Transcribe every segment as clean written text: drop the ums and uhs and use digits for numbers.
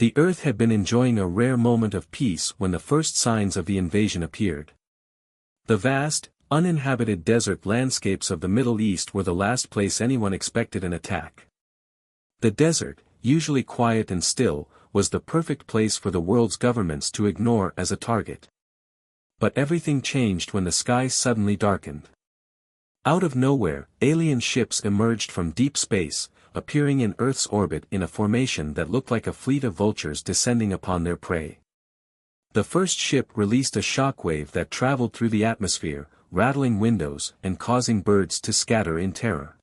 The Earth had been enjoying a rare moment of peace when the first signs of the invasion appeared. The vast, uninhabited desert landscapes of the Middle East were the last place anyone expected an attack. The desert, usually quiet and still, was the perfect place for the world's governments to ignore as a target. But everything changed when the sky suddenly darkened. Out of nowhere, alien ships emerged from deep space, appearing in Earth's orbit in a formation that looked like a fleet of vultures descending upon their prey. The first ship released a shockwave that traveled through the atmosphere, rattling windows and causing birds to scatter in terror.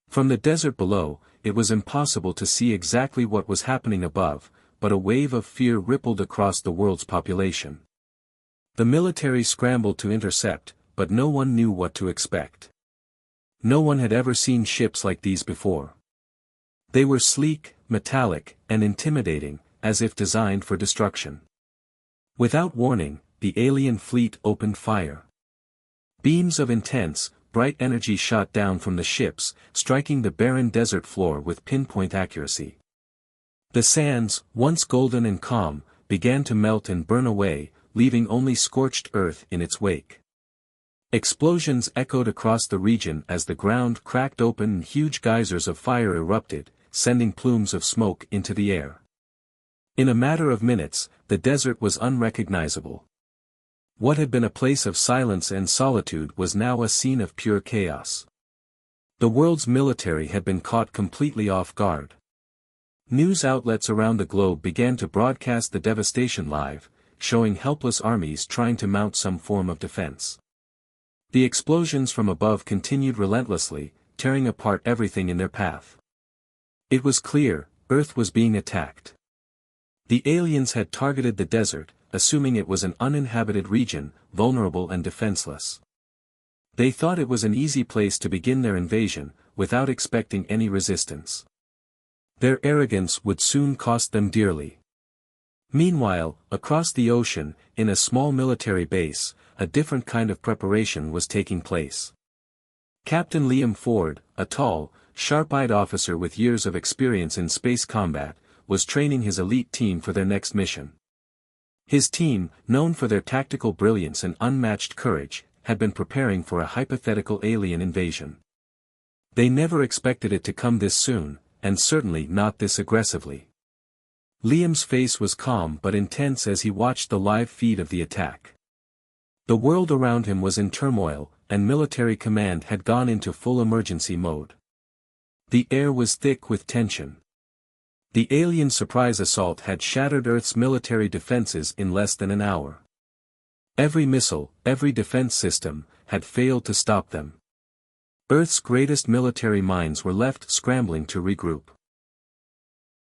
From the desert below, it was impossible to see exactly what was happening above, but a wave of fear rippled across the world's population. The military scrambled to intercept, but no one knew what to expect. No one had ever seen ships like these before. They were sleek, metallic, and intimidating, as if designed for destruction. Without warning, the alien fleet opened fire. Beams of intense, bright energy shot down from the ships, striking the barren desert floor with pinpoint accuracy. The sands, once golden and calm, began to melt and burn away, leaving only scorched earth in its wake. Explosions echoed across the region as the ground cracked open and huge geysers of fire erupted, sending plumes of smoke into the air. In a matter of minutes, the desert was unrecognizable. What had been a place of silence and solitude was now a scene of pure chaos. The world's military had been caught completely off guard. News outlets around the globe began to broadcast the devastation live, showing helpless armies trying to mount some form of defense. The explosions from above continued relentlessly, tearing apart everything in their path. It was clear, Earth was being attacked. The aliens had targeted the desert, assuming it was an uninhabited region, vulnerable and defenseless. They thought it was an easy place to begin their invasion, without expecting any resistance. Their arrogance would soon cost them dearly. Meanwhile, across the ocean, in a small military base, a different kind of preparation was taking place. Captain Liam Ford, a tall, sharp-eyed officer with years of experience in space combat, was training his elite team for their next mission. His team, known for their tactical brilliance and unmatched courage, had been preparing for a hypothetical alien invasion. They never expected it to come this soon, and certainly not this aggressively. Liam's face was calm but intense as he watched the live feed of the attack. The world around him was in turmoil, and military command had gone into full emergency mode. The air was thick with tension. The alien surprise assault had shattered Earth's military defenses in less than an hour. Every missile, every defense system, had failed to stop them. Earth's greatest military minds were left scrambling to regroup.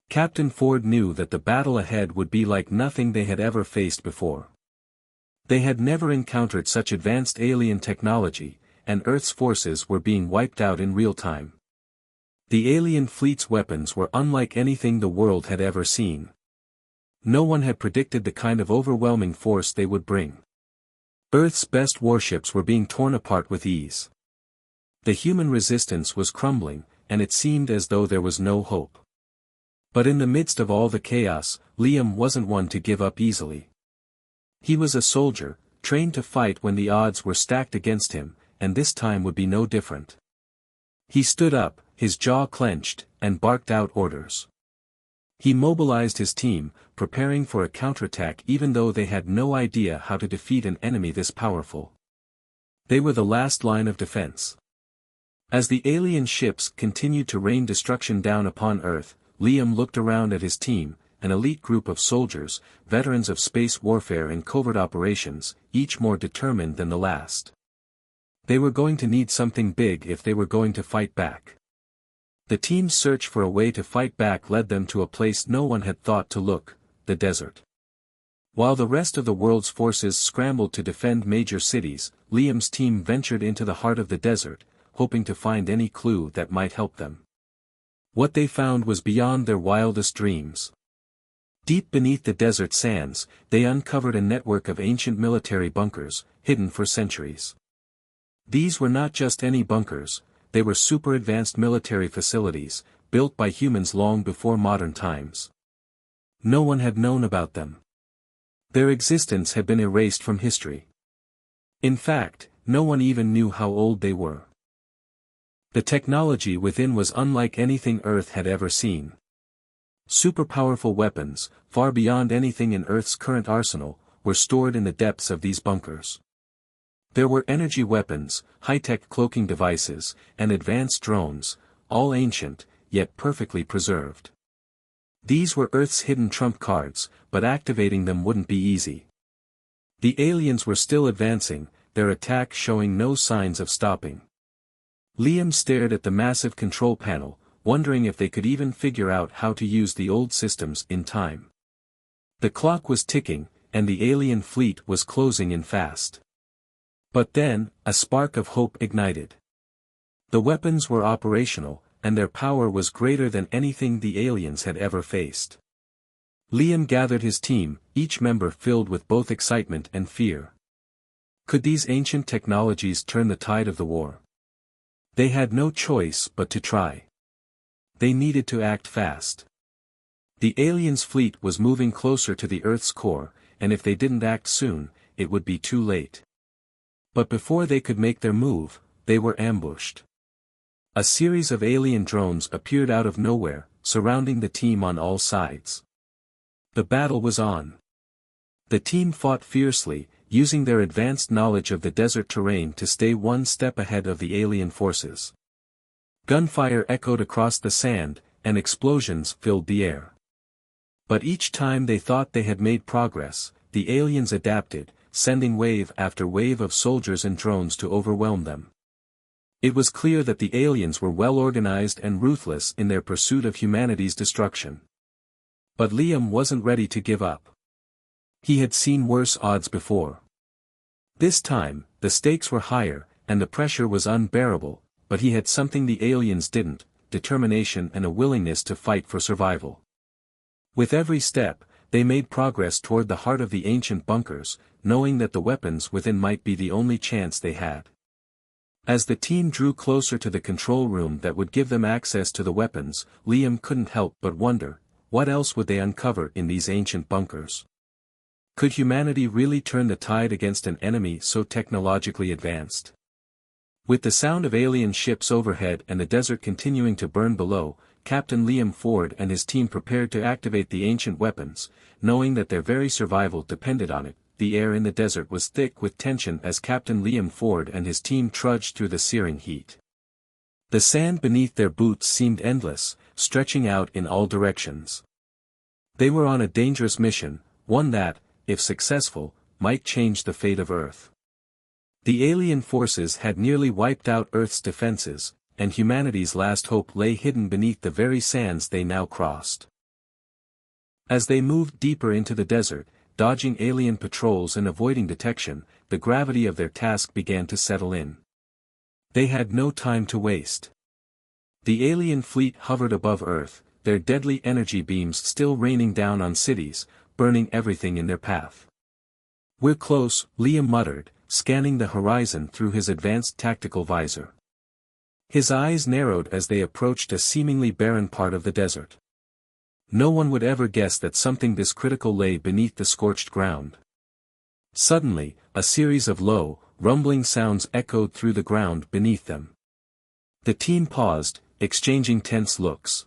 Captain Ford knew that the battle ahead would be like nothing they had ever faced before. They had never encountered such advanced alien technology, and Earth's forces were being wiped out in real time. The alien fleet's weapons were unlike anything the world had ever seen. No one had predicted the kind of overwhelming force they would bring. Earth's best warships were being torn apart with ease. The human resistance was crumbling, and it seemed as though there was no hope. But in the midst of all the chaos, Liam wasn't one to give up easily. He was a soldier, trained to fight when the odds were stacked against him, and this time would be no different. He stood up, his jaw clenched, and barked out orders. He mobilized his team, preparing for a counterattack even though they had no idea how to defeat an enemy this powerful. They were the last line of defense. As the alien ships continued to rain destruction down upon Earth, Liam looked around at his team, an elite group of soldiers, veterans of space warfare and covert operations, each more determined than the last. They were going to need something big if they were going to fight back. The team's search for a way to fight back led them to a place no one had thought to look, the desert. While the rest of the world's forces scrambled to defend major cities, Liam's team ventured into the heart of the desert, hoping to find any clue that might help them. What they found was beyond their wildest dreams. Deep beneath the desert sands, they uncovered a network of ancient military bunkers, hidden for centuries. These were not just any bunkers, they were super-advanced military facilities, built by humans long before modern times. No one had known about them. Their existence had been erased from history. In fact, no one even knew how old they were. The technology within was unlike anything Earth had ever seen. Super-powerful weapons, far beyond anything in Earth's current arsenal, were stored in the depths of these bunkers. There were energy weapons, high-tech cloaking devices, and advanced drones, all ancient, yet perfectly preserved. These were Earth's hidden trump cards, but activating them wouldn't be easy. The aliens were still advancing, their attack showing no signs of stopping. Liam stared at the massive control panel, wondering if they could even figure out how to use the old systems in time. The clock was ticking, and the alien fleet was closing in fast. But then, a spark of hope ignited. The weapons were operational, and their power was greater than anything the aliens had ever faced. Liam gathered his team, each member filled with both excitement and fear. Could these ancient technologies turn the tide of the war? They had no choice but to try. They needed to act fast. The aliens' fleet was moving closer to the Earth's core, and if they didn't act soon, it would be too late. But before they could make their move, they were ambushed. A series of alien drones appeared out of nowhere, surrounding the team on all sides. The battle was on. The team fought fiercely, using their advanced knowledge of the desert terrain to stay one step ahead of the alien forces. Gunfire echoed across the sand, and explosions filled the air. But each time they thought they had made progress, the aliens adapted, sending wave after wave of soldiers and drones to overwhelm them. It was clear that the aliens were well organized and ruthless in their pursuit of humanity's destruction. But Liam wasn't ready to give up. He had seen worse odds before. This time, the stakes were higher, and the pressure was unbearable, but he had something the aliens didn't: determination and a willingness to fight for survival. With every step, they made progress toward the heart of the ancient bunkers, knowing that the weapons within might be the only chance they had. As the team drew closer to the control room that would give them access to the weapons, Liam couldn't help but wonder, what else would they uncover in these ancient bunkers? Could humanity really turn the tide against an enemy so technologically advanced? With the sound of alien ships overhead and the desert continuing to burn below, Captain Liam Ford and his team prepared to activate the ancient weapons, knowing that their very survival depended on it. The air in the desert was thick with tension as Captain Liam Ford and his team trudged through the searing heat. The sand beneath their boots seemed endless, stretching out in all directions. They were on a dangerous mission, one that, if successful, might change the fate of Earth. The alien forces had nearly wiped out Earth's defenses, and humanity's last hope lay hidden beneath the very sands they now crossed. As they moved deeper into the desert, dodging alien patrols and avoiding detection, the gravity of their task began to settle in. They had no time to waste. The alien fleet hovered above Earth, their deadly energy beams still raining down on cities, burning everything in their path. "We're close," Liam muttered, scanning the horizon through his advanced tactical visor. His eyes narrowed as they approached a seemingly barren part of the desert. No one would ever guess that something this critical lay beneath the scorched ground. Suddenly, a series of low, rumbling sounds echoed through the ground beneath them. The team paused, exchanging tense looks.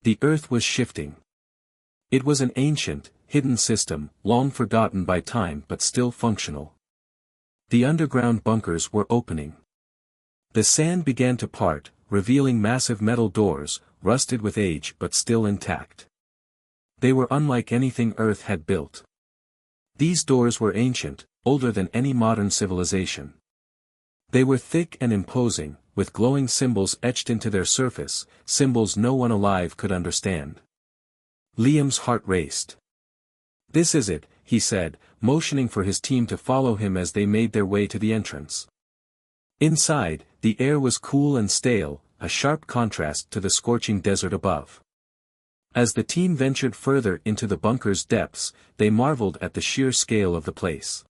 The Earth was shifting. It was an ancient, hidden system, long forgotten by time but still functional. The underground bunkers were opening. The sand began to part, revealing massive metal doors, rusted with age but still intact. They were unlike anything Earth had built. These doors were ancient, older than any modern civilization. They were thick and imposing, with glowing symbols etched into their surface, symbols no one alive could understand. Liam's heart raced. "This is it," he said, motioning for his team to follow him as they made their way to the entrance. Inside, the air was cool and stale, a sharp contrast to the scorching desert above. As the team ventured further into the bunker's depths, they marveled at the sheer scale of the place.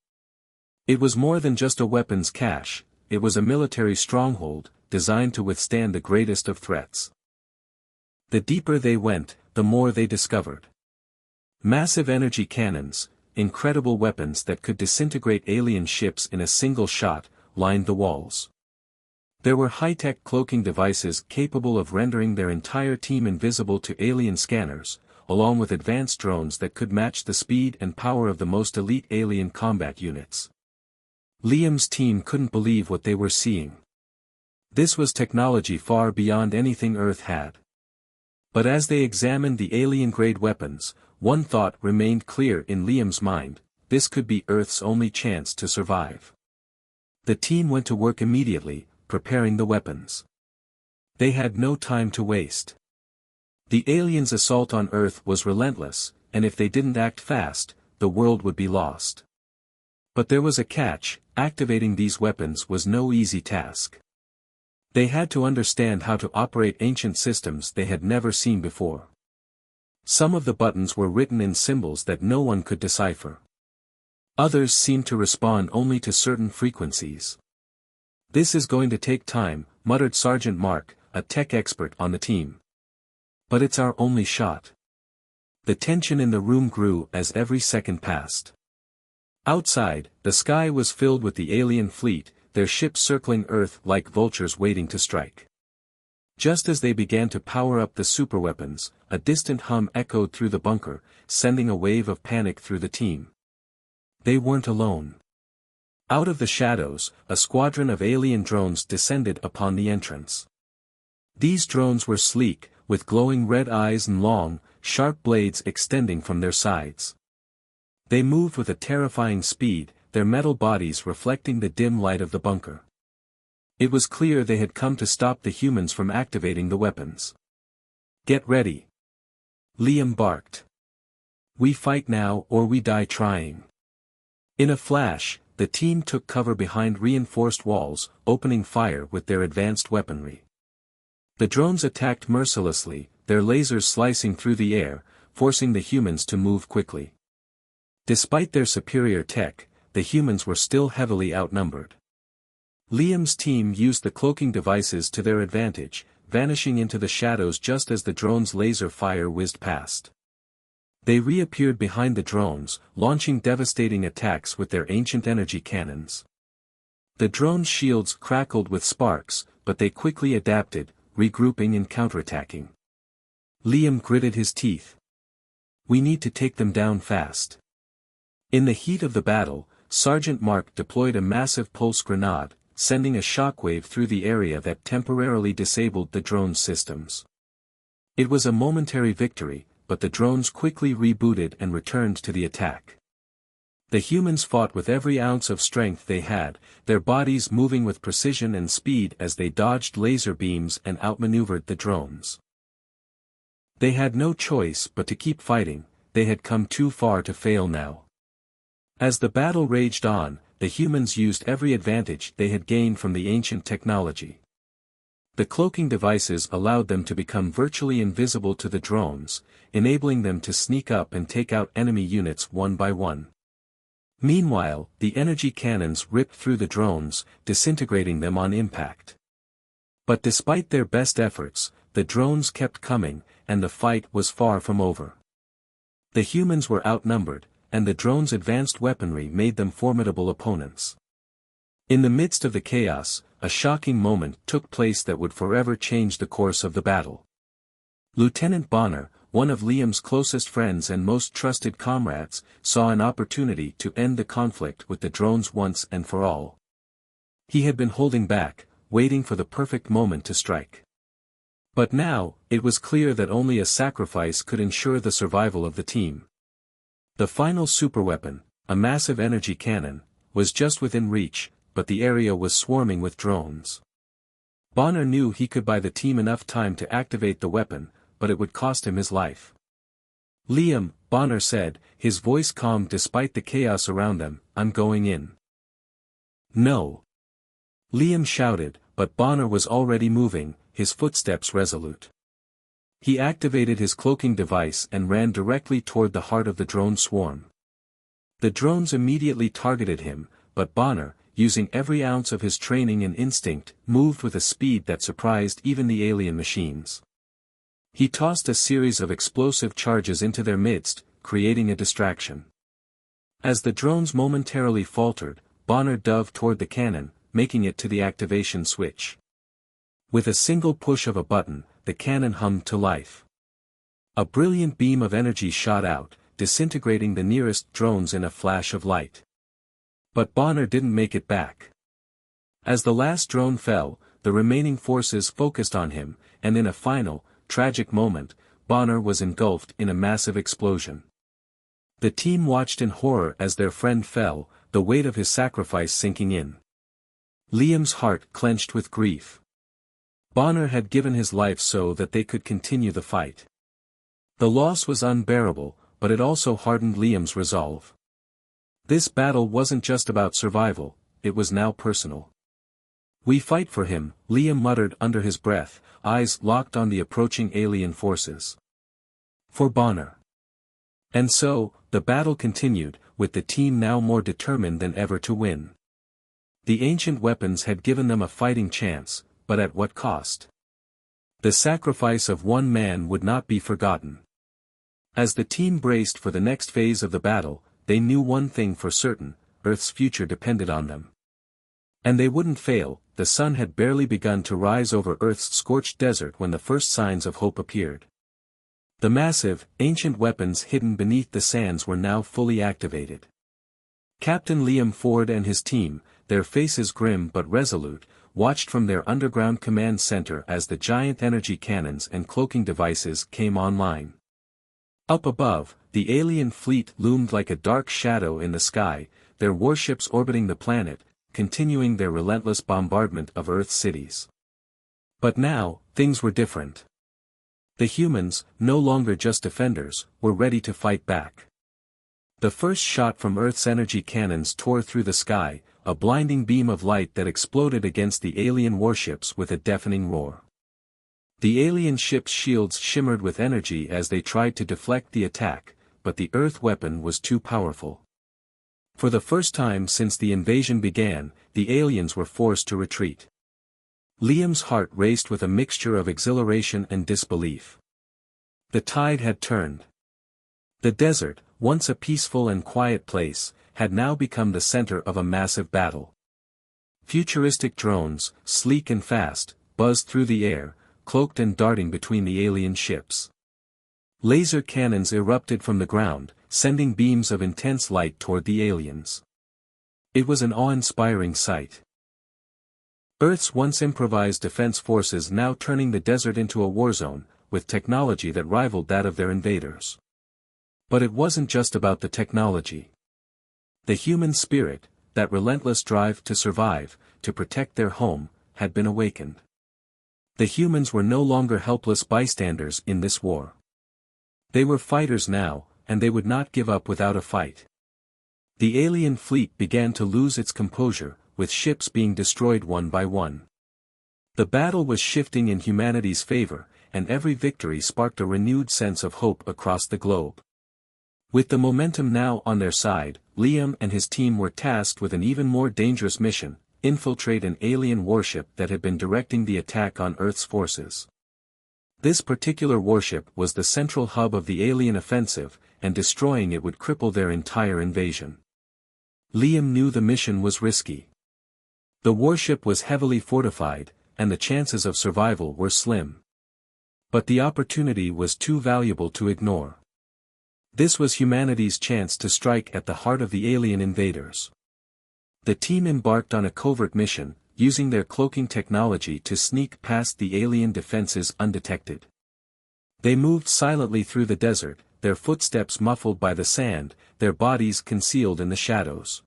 It was more than just a weapons cache, it was a military stronghold, designed to withstand the greatest of threats. The deeper they went, the more they discovered. Massive energy cannons, incredible weapons that could disintegrate alien ships in a single shot, lined the walls. There were high-tech cloaking devices capable of rendering their entire team invisible to alien scanners, along with advanced drones that could match the speed and power of the most elite alien combat units. Liam's team couldn't believe what they were seeing. This was technology far beyond anything Earth had. But as they examined the alien-grade weapons, one thought remained clear in Liam's mind: this could be Earth's only chance to survive. The team went to work immediately, preparing the weapons. They had no time to waste. The aliens' assault on Earth was relentless, and if they didn't act fast, the world would be lost. But there was a catch: activating these weapons was no easy task. They had to understand how to operate ancient systems they had never seen before. Some of the buttons were written in symbols that no one could decipher. Others seemed to respond only to certain frequencies. "This is going to take time," muttered Sergeant Mark, a tech expert on the team. "But it's our only shot." The tension in the room grew as every second passed. Outside, the sky was filled with the alien fleet, their ships circling Earth like vultures waiting to strike. Just as they began to power up the superweapons, a distant hum echoed through the bunker, sending a wave of panic through the team. They weren't alone. Out of the shadows, a squadron of alien drones descended upon the entrance. These drones were sleek, with glowing red eyes and long, sharp blades extending from their sides. They moved with a terrifying speed, their metal bodies reflecting the dim light of the bunker. It was clear they had come to stop the humans from activating the weapons. "Get ready!" Liam barked. "We fight now or we die trying." In a flash, the team took cover behind reinforced walls, opening fire with their advanced weaponry. The drones attacked mercilessly, their lasers slicing through the air, forcing the humans to move quickly. Despite their superior tech, the humans were still heavily outnumbered. Liam's team used the cloaking devices to their advantage, vanishing into the shadows just as the drones' laser fire whizzed past. They reappeared behind the drones, launching devastating attacks with their ancient energy cannons. The drones' shields crackled with sparks, but they quickly adapted, regrouping and counterattacking. Liam gritted his teeth. "We need to take them down fast." In the heat of the battle, Sergeant Mark deployed a massive pulse grenade, sending a shockwave through the area that temporarily disabled the drone's systems. It was a momentary victory, but the drones quickly rebooted and returned to the attack. The humans fought with every ounce of strength they had, their bodies moving with precision and speed as they dodged laser beams and outmaneuvered the drones. They had no choice but to keep fighting, they had come too far to fail now. As the battle raged on, the humans used every advantage they had gained from the ancient technology. The cloaking devices allowed them to become virtually invisible to the drones, enabling them to sneak up and take out enemy units one by one. Meanwhile, the energy cannons ripped through the drones, disintegrating them on impact. But despite their best efforts, the drones kept coming, and the fight was far from over. The humans were outnumbered, and the drones' advanced weaponry made them formidable opponents. In the midst of the chaos, a shocking moment took place that would forever change the course of the battle. Lieutenant Bonner, one of Liam's closest friends and most trusted comrades, saw an opportunity to end the conflict with the drones once and for all. He had been holding back, waiting for the perfect moment to strike. But now, it was clear that only a sacrifice could ensure the survival of the team. The final superweapon, a massive energy cannon, was just within reach, but the area was swarming with drones. Bonner knew he could buy the team enough time to activate the weapon, but it would cost him his life. "Liam," Bonner said, his voice calm despite the chaos around them, "I'm going in." "No." Liam shouted, but Bonner was already moving, his footsteps resolute. He activated his cloaking device and ran directly toward the heart of the drone swarm. The drones immediately targeted him, but Bonner, using every ounce of his training and instinct, moved with a speed that surprised even the alien machines. He tossed a series of explosive charges into their midst, creating a distraction. As the drones momentarily faltered, Bonner dove toward the cannon, making it to the activation switch. With a single push of a button, the cannon hummed to life. A brilliant beam of energy shot out, disintegrating the nearest drones in a flash of light. But Bonner didn't make it back. As the last drone fell, the remaining forces focused on him, and in a final, tragic moment, Bonner was engulfed in a massive explosion. The team watched in horror as their friend fell, the weight of his sacrifice sinking in. Liam's heart clenched with grief. Bonner had given his life so that they could continue the fight. The loss was unbearable, but it also hardened Liam's resolve. This battle wasn't just about survival, it was now personal. "We fight for him," Liam muttered under his breath, eyes locked on the approaching alien forces. "For Bonner." And so, the battle continued, with the team now more determined than ever to win. The ancient weapons had given them a fighting chance, but at what cost? The sacrifice of one man would not be forgotten. As the team braced for the next phase of the battle, they knew one thing for certain: Earth's future depended on them. And they wouldn't fail. The sun had barely begun to rise over Earth's scorched desert when the first signs of hope appeared. The massive, ancient weapons hidden beneath the sands were now fully activated. Captain Liam Ford and his team, their faces grim but resolute, watched from their underground command center as the giant energy cannons and cloaking devices came online. Up above, the alien fleet loomed like a dark shadow in the sky, their warships orbiting the planet, continuing their relentless bombardment of Earth's cities. But now, things were different. The humans, no longer just defenders, were ready to fight back. The first shot from Earth's energy cannons tore through the sky, a blinding beam of light that exploded against the alien warships with a deafening roar. The alien ships' shields shimmered with energy as they tried to deflect the attack, but the Earth weapon was too powerful. For the first time since the invasion began, the aliens were forced to retreat. Liam's heart raced with a mixture of exhilaration and disbelief. The tide had turned. The desert, once a peaceful and quiet place, had now become the center of a massive battle. Futuristic drones, sleek and fast, buzzed through the air, cloaked and darting between the alien ships. Laser cannons erupted from the ground, sending beams of intense light toward the aliens. It was an awe-inspiring sight. Earth's once improvised defense forces now turning the desert into a war zone, with technology that rivaled that of their invaders. But it wasn't just about the technology. The human spirit, that relentless drive to survive, to protect their home, had been awakened. The humans were no longer helpless bystanders in this war. They were fighters now, and they would not give up without a fight. The alien fleet began to lose its composure, with ships being destroyed one by one. The battle was shifting in humanity's favor, and every victory sparked a renewed sense of hope across the globe. With the momentum now on their side, Liam and his team were tasked with an even more dangerous mission: infiltrate an alien warship that had been directing the attack on Earth's forces. This particular warship was the central hub of the alien offensive, and destroying it would cripple their entire invasion. Liam knew the mission was risky. The warship was heavily fortified, and the chances of survival were slim. But the opportunity was too valuable to ignore. This was humanity's chance to strike at the heart of the alien invaders. The team embarked on a covert mission, using their cloaking technology to sneak past the alien defenses undetected. They moved silently through the desert, their footsteps muffled by the sand, their bodies concealed in the shadows.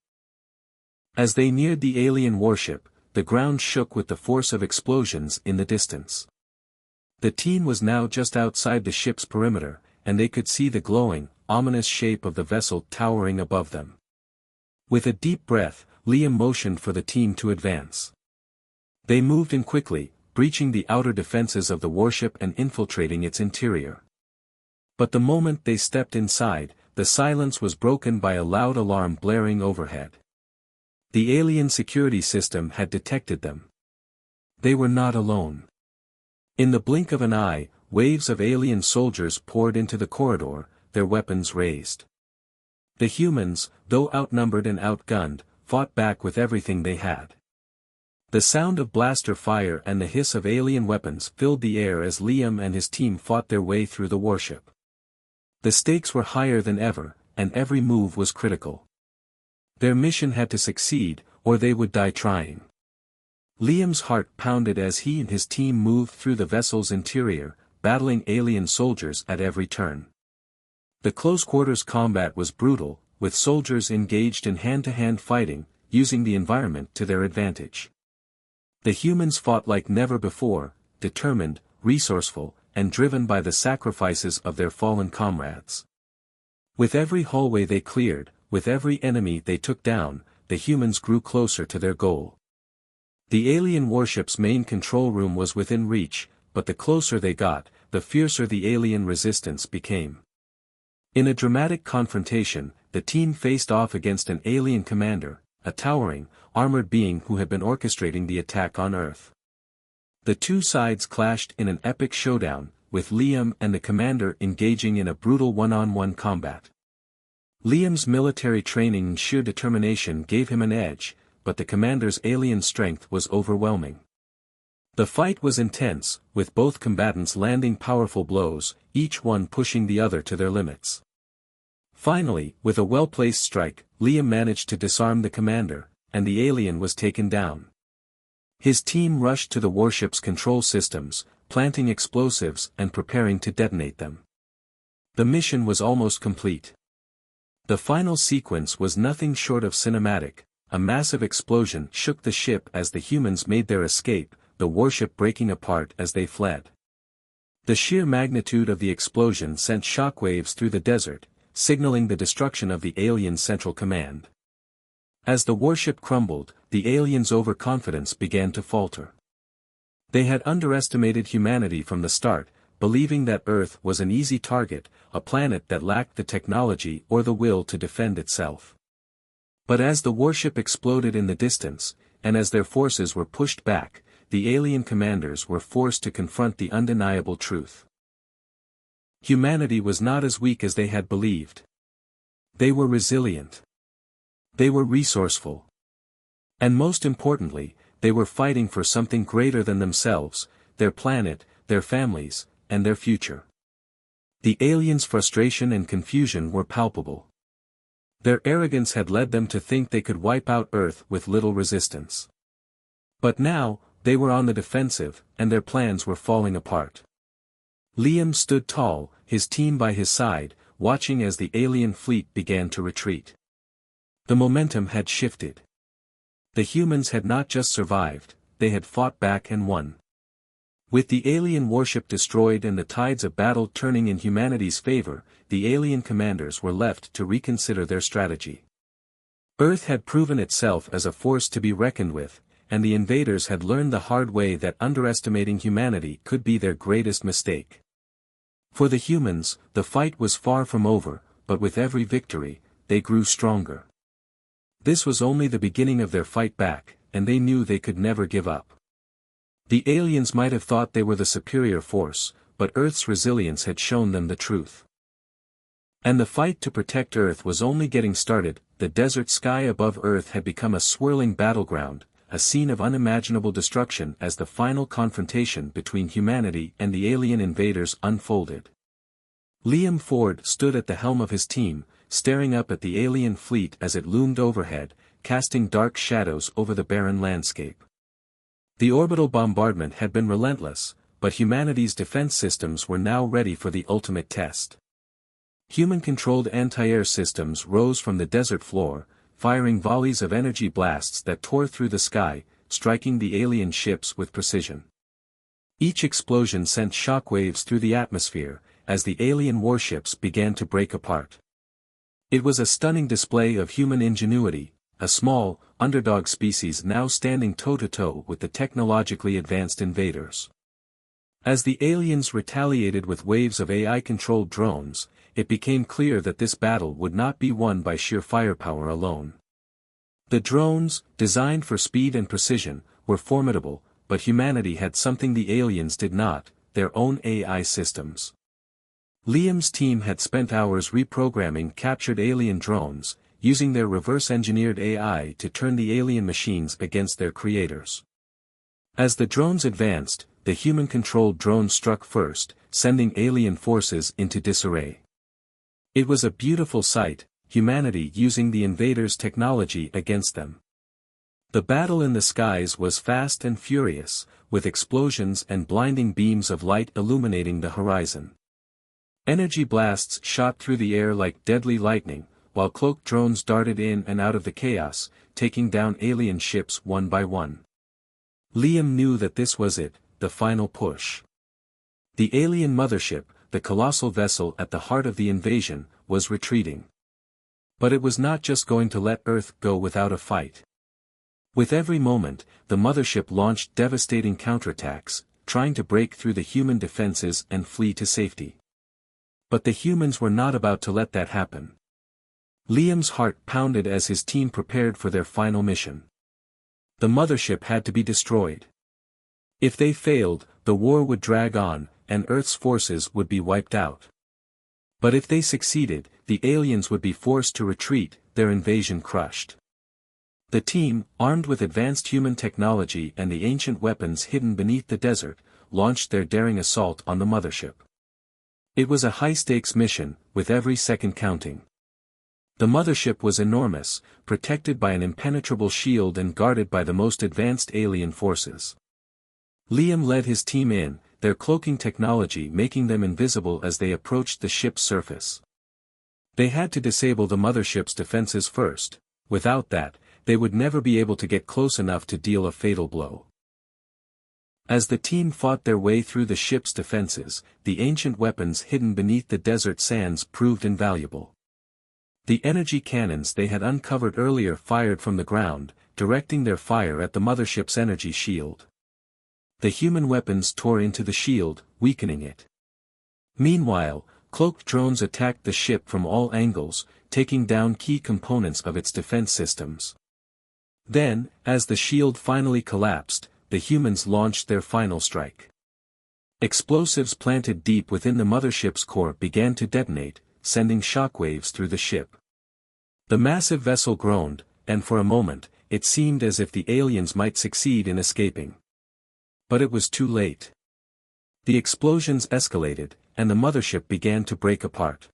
As they neared the alien warship, the ground shook with the force of explosions in the distance. The team was now just outside the ship's perimeter, and they could see the glowing, ominous shape of the vessel towering above them. With a deep breath, Liam motioned for the team to advance. They moved in quickly, breaching the outer defenses of the warship and infiltrating its interior. But the moment they stepped inside, the silence was broken by a loud alarm blaring overhead. The alien security system had detected them. They were not alone. In the blink of an eye, waves of alien soldiers poured into the corridor, their weapons raised. The humans, though outnumbered and outgunned, fought back with everything they had. The sound of blaster fire and the hiss of alien weapons filled the air as Liam and his team fought their way through the warship. The stakes were higher than ever, and every move was critical. Their mission had to succeed, or they would die trying. Liam's heart pounded as he and his team moved through the vessel's interior, battling alien soldiers at every turn. The close-quarters combat was brutal, with soldiers engaged in hand-to-hand fighting, using the environment to their advantage. The humans fought like never before, determined, resourceful, and driven by the sacrifices of their fallen comrades. With every hallway they cleared, with every enemy they took down, the humans grew closer to their goal. The alien warship's main control room was within reach, but the closer they got, the fiercer the alien resistance became. In a dramatic confrontation, the team faced off against an alien commander, a towering, armored being who had been orchestrating the attack on Earth. The two sides clashed in an epic showdown, with Liam and the commander engaging in a brutal one-on-one combat. Liam's military training and sheer determination gave him an edge, but the commander's alien strength was overwhelming. The fight was intense, with both combatants landing powerful blows, each one pushing the other to their limits. Finally, with a well-placed strike, Liam managed to disarm the commander, and the alien was taken down. His team rushed to the warship's control systems, planting explosives and preparing to detonate them. The mission was almost complete. The final sequence was nothing short of cinematic. A massive explosion shook the ship as the humans made their escape, the warship breaking apart as they fled. The sheer magnitude of the explosion sent shockwaves through the desert, signaling the destruction of the alien central command. As the warship crumbled, the aliens' overconfidence began to falter. They had underestimated humanity from the start, believing that Earth was an easy target, a planet that lacked the technology or the will to defend itself. But as the warship exploded in the distance, and as their forces were pushed back, the alien commanders were forced to confront the undeniable truth. Humanity was not as weak as they had believed. They were resilient. They were resourceful. And most importantly, they were fighting for something greater than themselves, their planet, their families, and their future. The aliens' frustration and confusion were palpable. Their arrogance had led them to think they could wipe out Earth with little resistance. But now, they were on the defensive, and their plans were falling apart. Liam stood tall, his team by his side, watching as the alien fleet began to retreat. The momentum had shifted. The humans had not just survived, they had fought back and won. With the alien warship destroyed and the tides of battle turning in humanity's favor, the alien commanders were left to reconsider their strategy. Earth had proven itself as a force to be reckoned with, and the invaders had learned the hard way that underestimating humanity could be their greatest mistake. For the humans, the fight was far from over, but with every victory, they grew stronger. This was only the beginning of their fight back, and they knew they could never give up. The aliens might have thought they were the superior force, but Earth's resilience had shown them the truth. And the fight to protect Earth was only getting started. The desert sky above Earth had become a swirling battleground, a scene of unimaginable destruction as the final confrontation between humanity and the alien invaders unfolded. Liam Ford stood at the helm of his team, staring up at the alien fleet as it loomed overhead, casting dark shadows over the barren landscape. The orbital bombardment had been relentless, but humanity's defense systems were now ready for the ultimate test. Human-controlled anti-air systems rose from the desert floor, firing volleys of energy blasts that tore through the sky, striking the alien ships with precision. Each explosion sent shockwaves through the atmosphere, as the alien warships began to break apart. It was a stunning display of human ingenuity, a small, underdog species now standing toe-to-toe with the technologically advanced invaders. As the aliens retaliated with waves of AI-controlled drones, it became clear that this battle would not be won by sheer firepower alone. The drones, designed for speed and precision, were formidable, but humanity had something the aliens did not, their own AI systems. Liam's team had spent hours reprogramming captured alien drones, using their reverse-engineered AI to turn the alien machines against their creators. As the drones advanced, the human-controlled drone struck first, sending alien forces into disarray. It was a beautiful sight, humanity using the invaders' technology against them. The battle in the skies was fast and furious, with explosions and blinding beams of light illuminating the horizon. Energy blasts shot through the air like deadly lightning, while cloaked drones darted in and out of the chaos, taking down alien ships one by one. Liam knew that this was it, the final push. The alien mothership, the colossal vessel at the heart of the invasion, was retreating. But it was not just going to let Earth go without a fight. With every moment, the mothership launched devastating counterattacks, trying to break through the human defenses and flee to safety. But the humans were not about to let that happen. Liam's heart pounded as his team prepared for their final mission. The mothership had to be destroyed. If they failed, the war would drag on, and Earth's forces would be wiped out. But if they succeeded, the aliens would be forced to retreat, their invasion crushed. The team, armed with advanced human technology and the ancient weapons hidden beneath the desert, launched their daring assault on the mothership. It was a high-stakes mission, with every second counting. The mothership was enormous, protected by an impenetrable shield and guarded by the most advanced alien forces. Liam led his team in, their cloaking technology making them invisible as they approached the ship's surface. They had to disable the mothership's defenses first. Without that, they would never be able to get close enough to deal a fatal blow. As the team fought their way through the ship's defenses, the ancient weapons hidden beneath the desert sands proved invaluable. The energy cannons they had uncovered earlier fired from the ground, directing their fire at the mothership's energy shield. The human weapons tore into the shield, weakening it. Meanwhile, cloaked drones attacked the ship from all angles, taking down key components of its defense systems. Then, as the shield finally collapsed, the humans launched their final strike. Explosives planted deep within the mothership's core began to detonate, sending shockwaves through the ship. The massive vessel groaned, and for a moment, it seemed as if the aliens might succeed in escaping. But it was too late. The explosions escalated, and the mothership began to break apart.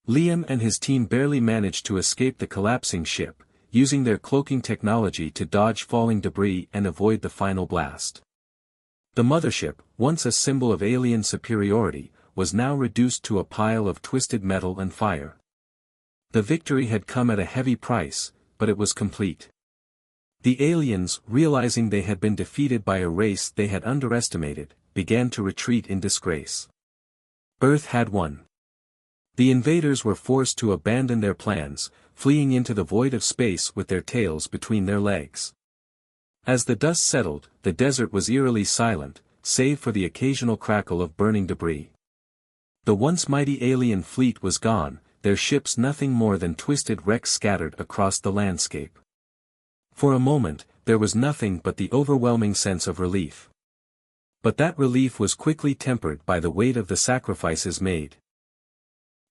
Liam and his team barely managed to escape the collapsing ship, using their cloaking technology to dodge falling debris and avoid the final blast. The mothership, once a symbol of alien superiority, was now reduced to a pile of twisted metal and fire. The victory had come at a heavy price, but it was complete. The aliens, realizing they had been defeated by a race they had underestimated, began to retreat in disgrace. Earth had won. The invaders were forced to abandon their plans, fleeing into the void of space with their tails between their legs. As the dust settled, the desert was eerily silent, save for the occasional crackle of burning debris. The once mighty alien fleet was gone, their ships nothing more than twisted wrecks scattered across the landscape. For a moment, there was nothing but the overwhelming sense of relief. But that relief was quickly tempered by the weight of the sacrifices made.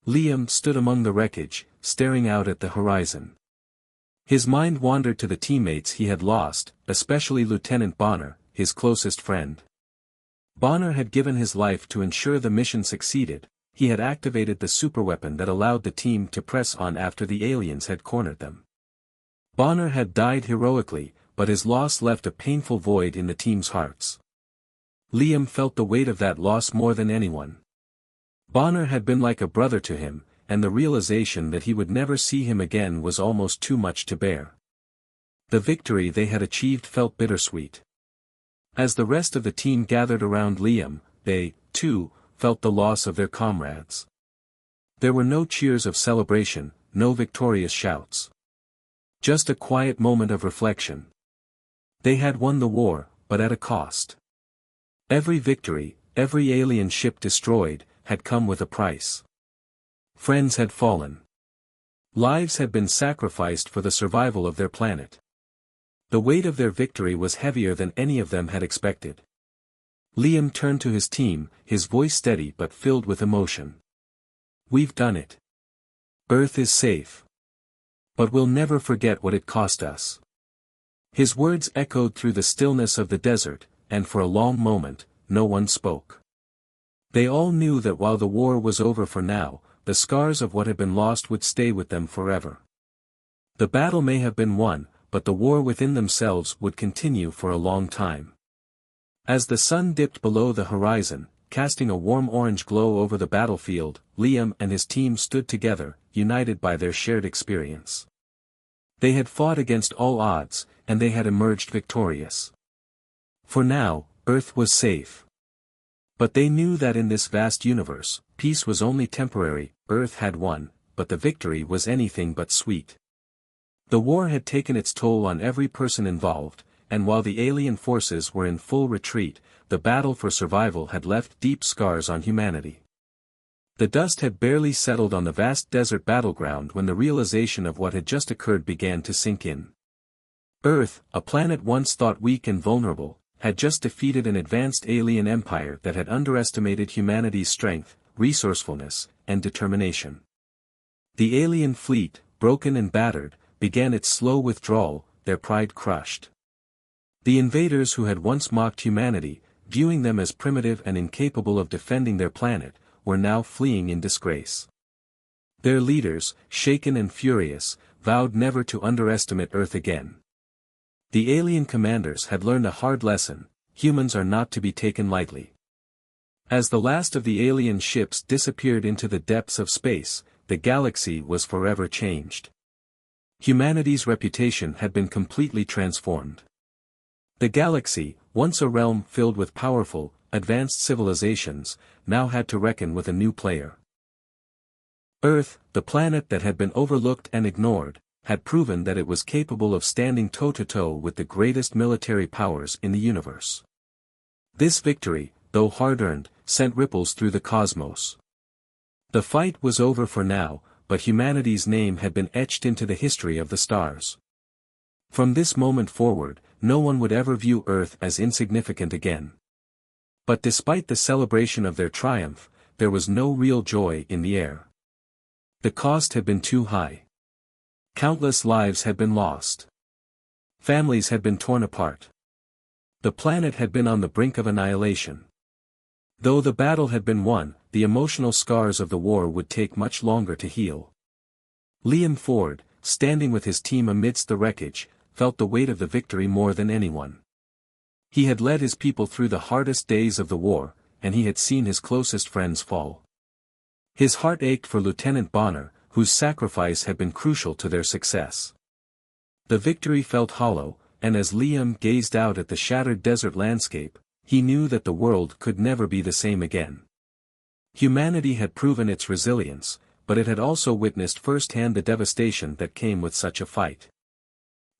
Liam stood among the wreckage, staring out at the horizon. His mind wandered to the teammates he had lost, especially Lieutenant Bonner, his closest friend. Bonner had given his life to ensure the mission succeeded. He had activated the superweapon that allowed the team to press on after the aliens had cornered them. Bonner had died heroically, but his loss left a painful void in the team's hearts. Liam felt the weight of that loss more than anyone. Bonner had been like a brother to him, and the realization that he would never see him again was almost too much to bear. The victory they had achieved felt bittersweet. As the rest of the team gathered around Liam, they, too, felt the loss of their comrades. There were no cheers of celebration, no victorious shouts. Just a quiet moment of reflection. They had won the war, but at a cost. Every victory, every alien ship destroyed, had come with a price. Friends had fallen. Lives had been sacrificed for the survival of their planet. The weight of their victory was heavier than any of them had expected. Liam turned to his team, his voice steady but filled with emotion. We've done it. Earth is safe. But we'll never forget what it cost us. His words echoed through the stillness of the desert, and for a long moment, no one spoke. They all knew that while the war was over for now, the scars of what had been lost would stay with them forever. The battle may have been won, but the war within themselves would continue for a long time. As the sun dipped below the horizon, casting a warm orange glow over the battlefield, Liam and his team stood together, united by their shared experience. They had fought against all odds, and they had emerged victorious. For now, Earth was safe. But they knew that in this vast universe, peace was only temporary. Earth had won, but the victory was anything but sweet. The war had taken its toll on every person involved, and while the alien forces were in full retreat, the battle for survival had left deep scars on humanity. The dust had barely settled on the vast desert battleground when the realization of what had just occurred began to sink in. Earth, a planet once thought weak and vulnerable, had just defeated an advanced alien empire that had underestimated humanity's strength, resourcefulness, and determination. The alien fleet, broken and battered, began its slow withdrawal, their pride crushed. The invaders who had once mocked humanity, viewing them as primitive and incapable of defending their planet, were now fleeing in disgrace. Their leaders, shaken and furious, vowed never to underestimate Earth again. The alien commanders had learned a hard lesson: humans are not to be taken lightly. As the last of the alien ships disappeared into the depths of space, the galaxy was forever changed. Humanity's reputation had been completely transformed. The galaxy, once a realm filled with powerful, advanced civilizations, now had to reckon with a new player. Earth, the planet that had been overlooked and ignored, had proven that it was capable of standing toe-to-toe with the greatest military powers in the universe. This victory, though hard-earned, sent ripples through the cosmos. The fight was over for now, but humanity's name had been etched into the history of the stars. From this moment forward, no one would ever view Earth as insignificant again. But despite the celebration of their triumph, there was no real joy in the air. The cost had been too high. Countless lives had been lost. Families had been torn apart. The planet had been on the brink of annihilation. Though the battle had been won, the emotional scars of the war would take much longer to heal. Liam Ford, standing with his team amidst the wreckage, felt the weight of the victory more than anyone. He had led his people through the hardest days of the war, and he had seen his closest friends fall. His heart ached for Lieutenant Bonner, whose sacrifice had been crucial to their success. The victory felt hollow, and as Liam gazed out at the shattered desert landscape, he knew that the world could never be the same again. Humanity had proven its resilience, but it had also witnessed firsthand the devastation that came with such a fight.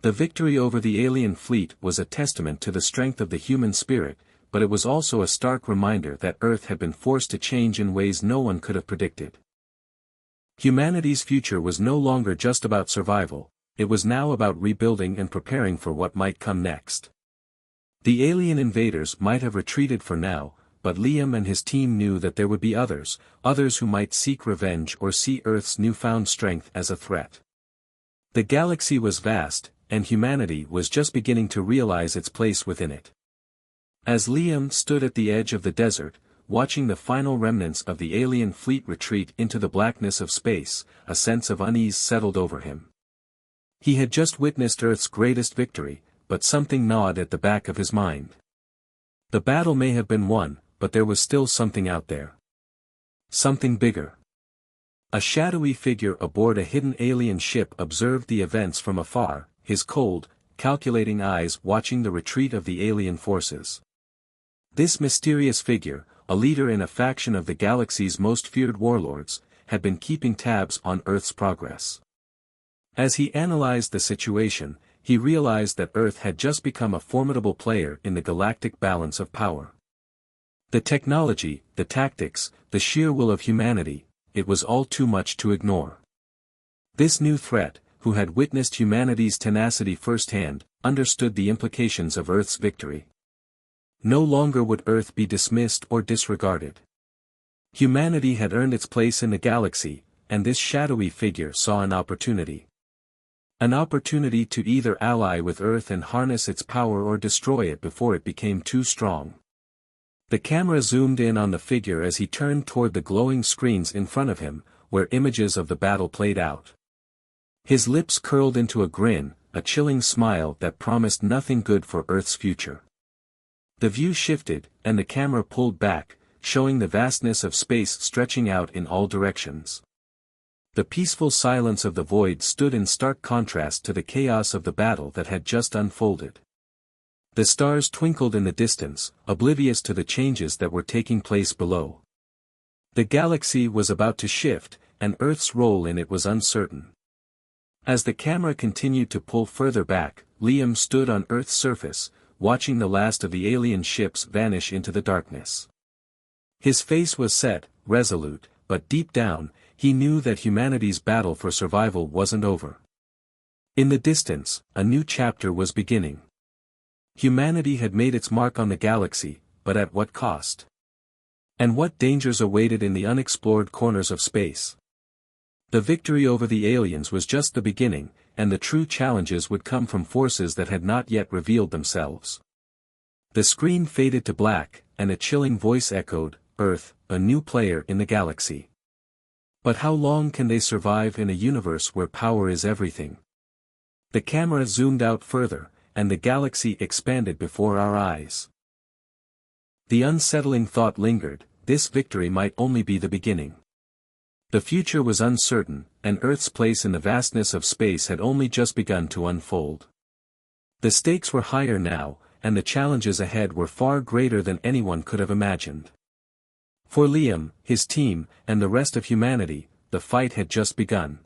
The victory over the alien fleet was a testament to the strength of the human spirit, but it was also a stark reminder that Earth had been forced to change in ways no one could have predicted. Humanity's future was no longer just about survival, it was now about rebuilding and preparing for what might come next. The alien invaders might have retreated for now, but Liam and his team knew that there would be others who might seek revenge or see Earth's newfound strength as a threat. The galaxy was vast, and humanity was just beginning to realize its place within it. As Liam stood at the edge of the desert, watching the final remnants of the alien fleet retreat into the blackness of space, a sense of unease settled over him. He had just witnessed Earth's greatest victory, but something gnawed at the back of his mind. The battle may have been won, but there was still something out there. Something bigger. A shadowy figure aboard a hidden alien ship observed the events from afar, his cold, calculating eyes watching the retreat of the alien forces. This mysterious figure, a leader in a faction of the galaxy's most feared warlords, had been keeping tabs on Earth's progress. As he analyzed the situation, he realized that Earth had just become a formidable player in the galactic balance of power. The technology, the tactics, the sheer will of humanity, it was all too much to ignore. This new threat, who had witnessed humanity's tenacity firsthand, understood the implications of Earth's victory. No longer would Earth be dismissed or disregarded. Humanity had earned its place in the galaxy, and this shadowy figure saw an opportunity. An opportunity to either ally with Earth and harness its power or destroy it before it became too strong. The camera zoomed in on the figure as he turned toward the glowing screens in front of him, where images of the battle played out. His lips curled into a grin, a chilling smile that promised nothing good for Earth's future. The view shifted, and the camera pulled back, showing the vastness of space stretching out in all directions. The peaceful silence of the void stood in stark contrast to the chaos of the battle that had just unfolded. The stars twinkled in the distance, oblivious to the changes that were taking place below. The galaxy was about to shift, and Earth's role in it was uncertain. As the camera continued to pull further back, Liam stood on Earth's surface, watching the last of the alien ships vanish into the darkness. His face was set, resolute, but deep down, he knew that humanity's battle for survival wasn't over. In the distance, a new chapter was beginning. Humanity had made its mark on the galaxy, but at what cost? And what dangers awaited in the unexplored corners of space? The victory over the aliens was just the beginning, and the true challenges would come from forces that had not yet revealed themselves. The screen faded to black, and a chilling voice echoed, "Earth, a new player in the galaxy. But how long can they survive in a universe where power is everything?" The camera zoomed out further, and the galaxy expanded before our eyes. The unsettling thought lingered, this victory might only be the beginning. The future was uncertain, and Earth's place in the vastness of space had only just begun to unfold. The stakes were higher now, and the challenges ahead were far greater than anyone could have imagined. For Liam, his team, and the rest of humanity, the fight had just begun.